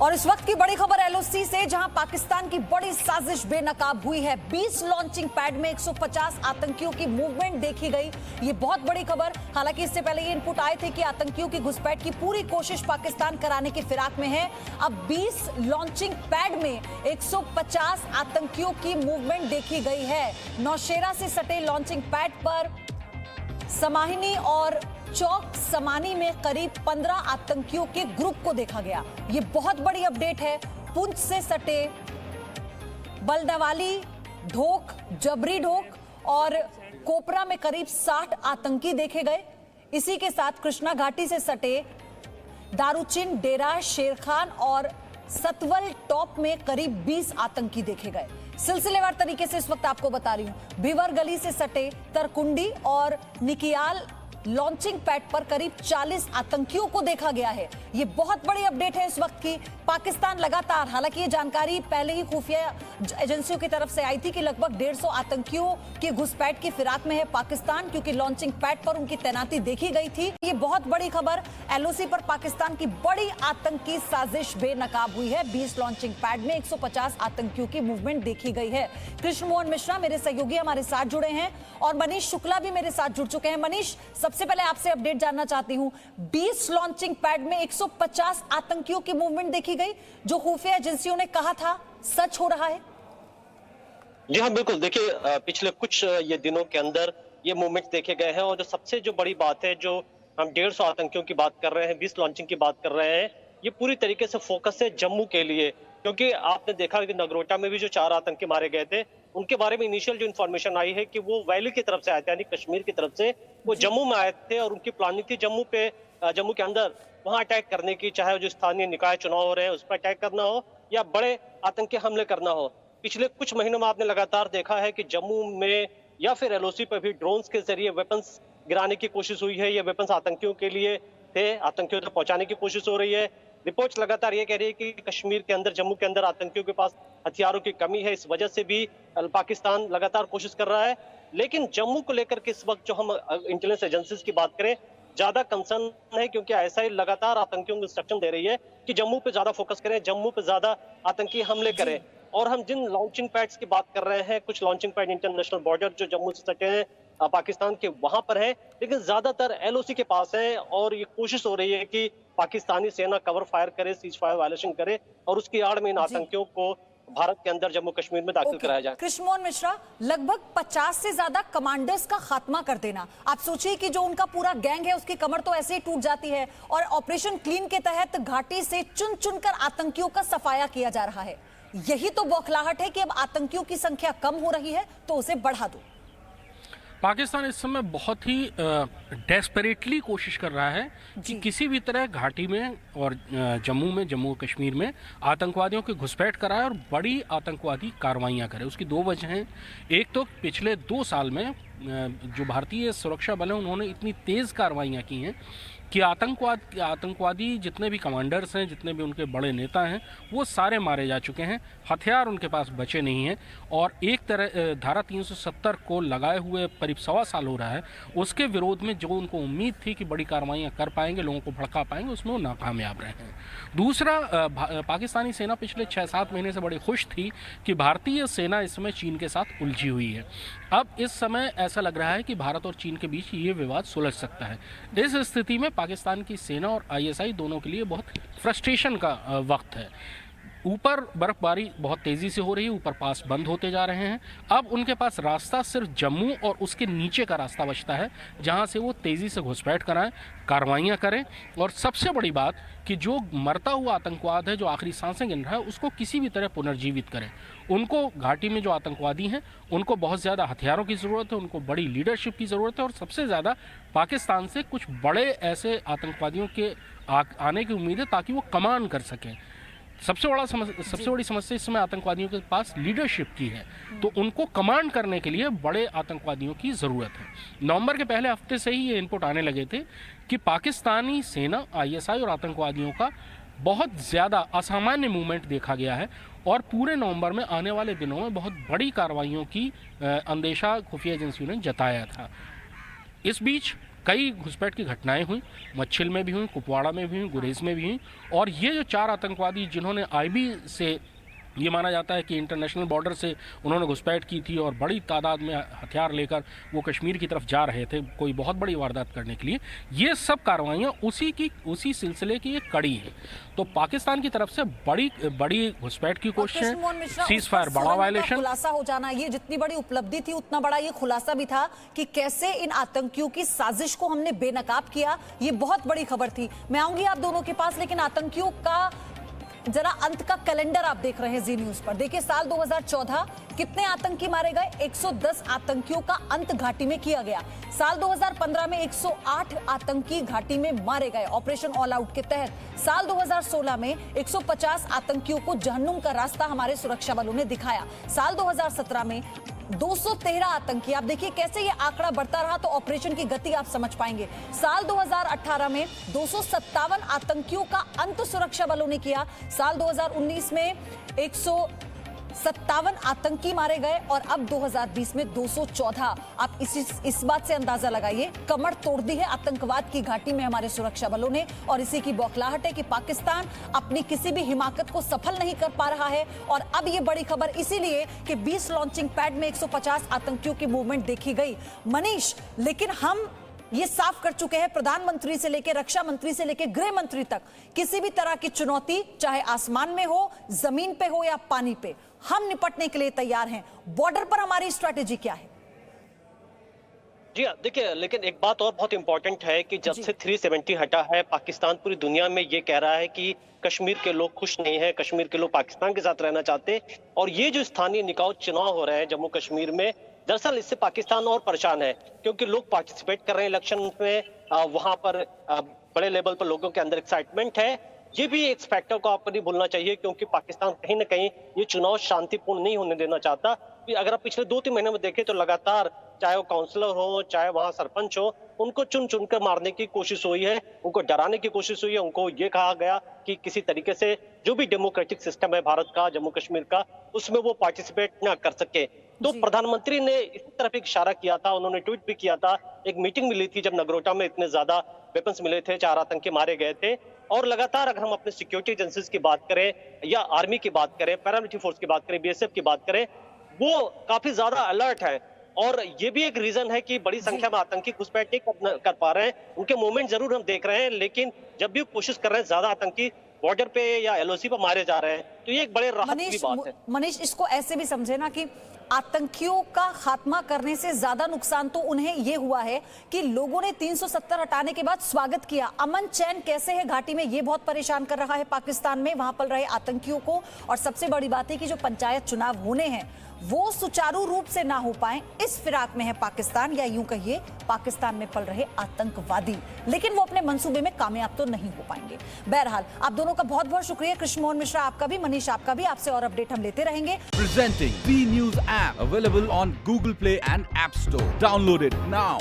और इस वक्त की बड़ी खबर एलओसी से, जहां पाकिस्तान की बड़ी साजिश बेनकाब हुई है। 20 लॉन्चिंग पैड में 150 आतंकियों की मूवमेंट देखी गई। ये बहुत बड़ी खबर। हालांकि इससे पहले ये इनपुट आए थे कि आतंकियों की घुसपैठ की पूरी कोशिश पाकिस्तान कराने की फिराक में है। अब 20 लॉन्चिंग पैड में 150 आतंकियों की मूवमेंट देखी गई है। नौशेरा से सटे लॉन्चिंग पैड पर समाहिनी और चौक समानी में करीब 15 आतंकियों के ग्रुप को देखा गया। ये बहुत बड़ी अपडेट है। पुंछ से सटे बलदवाली, ढोक, जबरी ढोक और कोपरा में करीब 60 आतंकी देखे गए। इसी के साथ कृष्णा घाटी से सटे दारुचिन, डेरा शेरखान और सतवल टॉप में करीब 20 आतंकी देखे गए। सिलसिलेवार तरीके से इस वक्त आपको बता रही हूं। भिवर गली से सटे तरकुंडी और निकियाल लॉन्चिंग पैड पर करीब 40 आतंकियों को देखा गया है। ये बहुत बड़ी अपडेट है इस वक्त की। पाकिस्तान लगातार, हालांकि ये जानकारी पहले ही खुफिया एजेंसियों की तरफ से आई थी कि लगभग 150 आतंकियों की घुसपैठ की फिराक में है पाकिस्तान, क्योंकि लॉन्चिंग पैड पर उनकी तैनाती देखी गई थी। ये बहुत बड़ी खबर। एलओसी पर पाकिस्तान की बड़ी आतंकी साजिश बेनकाब हुई है। 20 लॉन्चिंग पैड में 150 आतंकियों की मूवमेंट देखी गई है। कृष्ण मोहन मिश्रा मेरे सहयोगी हमारे साथ जुड़े हैं और मनीष शुक्ला भी मेरे साथ जुड़ चुके हैं। मनीष, सबसे पहले आपसे अपडेट जानना चाहती हूं। 20 लॉन्चिंग पैड में 150 आतंकियों की मूवमेंट देखी गई। जो खुफिया एजेंसियों ने कहा था, सच हो रहा है? जी हाँ, बिल्कुल। देखिए, पिछले कुछ ये दिनों के अंदर ये मूवमेंट देखे गए हैं और जो सबसे जो बड़ी बात है, जो हम 150 आतंकियों की बात कर रहे हैं, 20 लॉन्चिंग की बात कर रहे हैं, ये पूरी तरीके से फोकस है जम्मू के लिए। क्योंकि आपने देखा कि नगरोटा में भी जो 4 आतंकी मारे गए थे, उनके बारे में इनिशियल जो इन्फॉर्मेशन आई है कि वो वैली की तरफ से आए थे, यानी कश्मीर की तरफ से वो जम्मू में आए थे और उनकी प्लानिंग थी जम्मू के अंदर वहां अटैक करने की, चाहे जो स्थानीय निकाय चुनाव हो रहे हैं उस पर अटैक करना हो या बड़े आतंकी हमले करना हो। पिछले कुछ महीनों में आपने लगातार देखा है कि जम्मू में या फिर एलओसी पर भी ड्रोन्स के जरिए वेपन्स गिराने की कोशिश हुई है। ये वेपन्स आतंकियों के लिए थे, आतंकियों तक पहुंचाने की कोशिश हो रही है। रिपोर्ट्स लगातार ये कह रही है कि कश्मीर के अंदर, जम्मू के अंदर आतंकियों के पास हथियारों की कमी है। इस वजह से भी पाकिस्तान लगातार कोशिश कर रहा है। लेकिन जम्मू को लेकर के इस वक्त जो हम इंटेलिजेंस एजेंसीज की बात करें, ज्यादा कंसर्न है, क्योंकि ऐसा ही लगातार आतंकियों को इंस्ट्रक्शन दे रही है कि जम्मू पे ज्यादा फोकस करें, जम्मू पे ज्यादा आतंकी हमले करें। और हम जिन लॉन्चिंग पैड्स की बात कर रहे हैं, कुछ लॉन्चिंग पैड इंटरनेशनल बॉर्डर जो जम्मू से सटे हैं पाकिस्तान के, वहां पर है, लेकिन ज्यादातर एलओसी के पास है। और ये कोशिश हो रही है कि पाकिस्तानी सेना कवर फायर करे, सीज फायर वायलेशन करे और उसकी आड़ में इन आतंकियों को भारत के अंदर जम्मू कश्मीर में दाखिल कराया जाए। कृष्ण मोहन मिश्रा, लगभग 50 से ज्यादा कमांडर्स का खात्मा कर देना। आप सोचिए कि जो उनका पूरा गैंग है उसकी कमर तो ऐसे ही टूट जाती है, और ऑपरेशन क्लीन के तहत घाटी से चुन चुनकर आतंकियों का सफाया किया जा रहा है। यही तो बौखलाहट है कि अब आतंकियों की संख्या कम हो रही है तो उसे बढ़ा दो। पाकिस्तान इस समय बहुत ही डेस्परेटली कोशिश कर रहा है कि किसी भी तरह घाटी में और जम्मू कश्मीर में आतंकवादियों की घुसपैठ कराए और बड़ी आतंकवादी कार्रवाइयाँ करे। उसकी 2 वजह हैं। एक तो पिछले 2 साल में जो भारतीय सुरक्षा बल हैं, उन्होंने इतनी तेज़ कार्रवाइयाँ की हैं कि आतंकवादी जितने भी कमांडर्स हैं, जितने भी उनके बड़े नेता हैं, वो सारे मारे जा चुके हैं। हथियार उनके पास बचे नहीं हैं। और एक तरह धारा 370 को लगाए हुए करीब 1.25 साल हो रहा है। उसके विरोध में जो उनको उम्मीद थी कि बड़ी कार्रवाइयाँ कर पाएंगे, लोगों को भड़का पाएंगे, उसमें वो नाकामयाब रहे हैं। दूसरा, पाकिस्तानी सेना पिछले 6-7 महीने से बड़ी खुश थी कि भारतीय सेना इस समय चीन के साथ उलझी हुई है। अब इस समय ऐसा लग रहा है कि भारत और चीन के बीच ये विवाद सुलझ सकता है। इस स्थिति में पाकिस्तान की सेना और आईएसआई दोनों के लिए बहुत फ्रस्ट्रेशन का वक्त है। ऊपर बर्फबारी बहुत तेज़ी से हो रही है, ऊपर पास बंद होते जा रहे हैं। अब उनके पास रास्ता सिर्फ जम्मू और उसके नीचे का रास्ता बचता है, जहां से वो तेज़ी से घुसपैठ कराएं, कार्रवाइयाँ करें। और सबसे बड़ी बात कि जो मरता हुआ आतंकवाद है, जो आखिरी सांसें गिन रहा है, उसको किसी भी तरह पुनर्जीवित करें। उनको घाटी में जो आतंकवादी हैं, उनको बहुत ज़्यादा हथियारों की ज़रूरत है, उनको बड़ी लीडरशिप की ज़रूरत है और सबसे ज़्यादा पाकिस्तान से कुछ बड़े ऐसे आतंकवादियों के आने की उम्मीद है ताकि वो कमान कर सकें। सबसे बड़ी समस्या इस समय आतंकवादियों के पास लीडरशिप की है, तो उनको कमांड करने के लिए बड़े आतंकवादियों की ज़रूरत है। नवंबर के पहले हफ्ते से ही ये इनपुट आने लगे थे कि पाकिस्तानी सेना, आईएसआई और आतंकवादियों का बहुत ज़्यादा असामान्य मूवमेंट देखा गया है और पूरे नवंबर में आने वाले दिनों में बहुत बड़ी कार्रवाइयों की अंदेशा खुफिया एजेंसियों ने जताया था। इस बीच कई घुसपैठ की घटनाएं हुई, मच्छिल में भी हुई, कुपवाड़ा में भी हुई, गुरेज में भी हुई। और ये जो 4 आतंकवादी जिन्होंने आईबी से, ये माना जाता है कि इंटरनेशनल बॉर्डर से उन्होंने घुसपैठ की थी और बड़ी तादाद में हथियार लेकर वो कश्मीर की तरफ जा रहे थे कोई बहुत बड़ी वारदात करने के लिए, ये सब कार्रवाइयाँ उसी सिलसिले की एक कड़ी है। तो पाकिस्तान की तरफ से बड़ी घुसपैठ की कोशिश है, सीज फायर बड़ा वायलेशन। खुलासा हो जाना, ये जितनी बड़ी उपलब्धि थी उतना बड़ा ये खुलासा भी था कि कैसे इन आतंकियों की साजिश को हमने बेनकाब किया, ये बहुत बड़ी खबर थी। मैं आऊंगी आप दोनों के पास, लेकिन आतंकियों का जरा अंत का कैलेंडर आप देख रहे हैं जी न्यूज पर। देखिए साल 2014 कितने आतंकी मारे गए, 110 आतंकियों का अंत घाटी में किया गया। साल 2015 में 108 आतंकी घाटी में मारे गए ऑपरेशन ऑल आउट के तहत। साल 2016 में 150 आतंकियों को जहन्नुम का रास्ता हमारे सुरक्षा बलों ने दिखाया। साल 2017 में 213 आतंकी, आप देखिए कैसे ये आंकड़ा बढ़ता रहा तो ऑपरेशन की गति आप समझ पाएंगे। साल 2018 में 257 आतंकियों का अंत सुरक्षा बलों ने किया। साल 2019 में 157 आतंकी मारे गए और अब 2020 में 214। आप इस बात से अंदाजा लगाइए, कमर तोड़ दी है आतंकवाद की घाटी में हमारे सुरक्षा बलों ने। और इसी की बौखलाहट है कि पाकिस्तान अपनी किसी भी हिमाकत को सफल नहीं कर पा रहा है। और अब ये बड़ी खबर इसीलिए कि 20 लॉन्चिंग पैड में 150 आतंकियों की मूवमेंट देखी गई। मनीष, लेकिन हम ये साफ कर चुके हैं, प्रधानमंत्री से लेकर रक्षा मंत्री से लेकर गृह मंत्री तक, किसी भी तरह की चुनौती चाहे आसमान में हो, जमीन पे हो या पानी पे, हम निपटने के लिए तैयार हैं। बॉर्डर पर हमारी स्ट्रैटेजी क्या है? जी हाँ, देखिए, लेकिन एक बात और बहुत इंपॉर्टेंट है कि जब से 370 हटा है, पाकिस्तान पूरी दुनिया में ये कह रहा है कि कश्मीर के लोग खुश नहीं है, कश्मीर के लोग पाकिस्तान के साथ रहना चाहते। और ये जो स्थानीय निकाय चुनाव हो रहे हैं जम्मू कश्मीर में, दरअसल इससे पाकिस्तान और परेशान है, क्योंकि लोग पार्टिसिपेट कर रहे हैं इलेक्शन में, वहां पर बड़े लेवल पर लोगों के अंदर एक्साइटमेंट है। ये भी एक फैक्टर को आपको नहीं भूलना चाहिए, क्योंकि पाकिस्तान कहीं ना कहीं ये चुनाव शांतिपूर्ण नहीं होने देना चाहता। अगर आप पिछले 2-3 महीने में देखें तो लगातार चाहे वो काउंसलर हो, चाहे वहां सरपंच हो, उनको चुन चुन कर मारने की कोशिश हुई है, उनको डराने की कोशिश हुई है। उनको ये कहा गया कि किसी तरीके से जो भी डेमोक्रेटिक सिस्टम है भारत का, जम्मू कश्मीर का, उसमें वो पार्टिसिपेट ना कर सके। तो प्रधानमंत्री ने इस तरफ एक इशारा किया था, उन्होंने ट्वीट भी किया था। एक मीटिंग मिली थी जब नगरोटा में इतने ज्यादा वेपन्स मिले थे, 4 आतंकी मारे गए थे। और लगातार अगर हम अपने सिक्योरिटी एजेंसीज की बात करें या आर्मी की बात करें, पैरामिलिट्री फोर्स की बात करें, बीएसएफ की बात करें, वो काफी ज्यादा अलर्ट है। और ये भी एक रीजन है कि बड़ी संख्या में आतंकी घुसपैठ नहीं कर पा रहे हैं। उनके मूवमेंट जरूर हम देख रहे हैं, लेकिन जब भी कोशिश कर रहे हैं, ज्यादा आतंकी बॉर्डर पे या एलओसी पे मारे जा रहे हैं, तो ये एक बड़े राहत की बात है। मनीष, इसको ऐसे भी समझे ना कि आतंकियों का खात्मा करने से ज्यादा नुकसान तो उन्हें यह हुआ है कि लोगों ने 370 हटाने के बाद स्वागत किया। अमन चैन कैसे है घाटी में, ये बहुत परेशान कर रहा है पाकिस्तान में वहां पल रहे आतंकियों को। और सबसे बड़ी बात है कि जो पंचायत चुनाव होने हैं वो सुचारू रूप से ना हो पाए, इस फिराक में है पाकिस्तान, या यूं कहिए पाकिस्तान में पल रहे आतंकवादी। लेकिन वो अपने मंसूबे में कामयाब तो नहीं हो पाएंगे। बहरहाल आप दोनों का बहुत बहुत शुक्रिया, कृष्ण मोहन मिश्रा आपका भी, मनीष आपका भी। आपसे और अपडेट हम लेते रहेंगे। Presenting B News app available on Google Play and App Store. Download it now.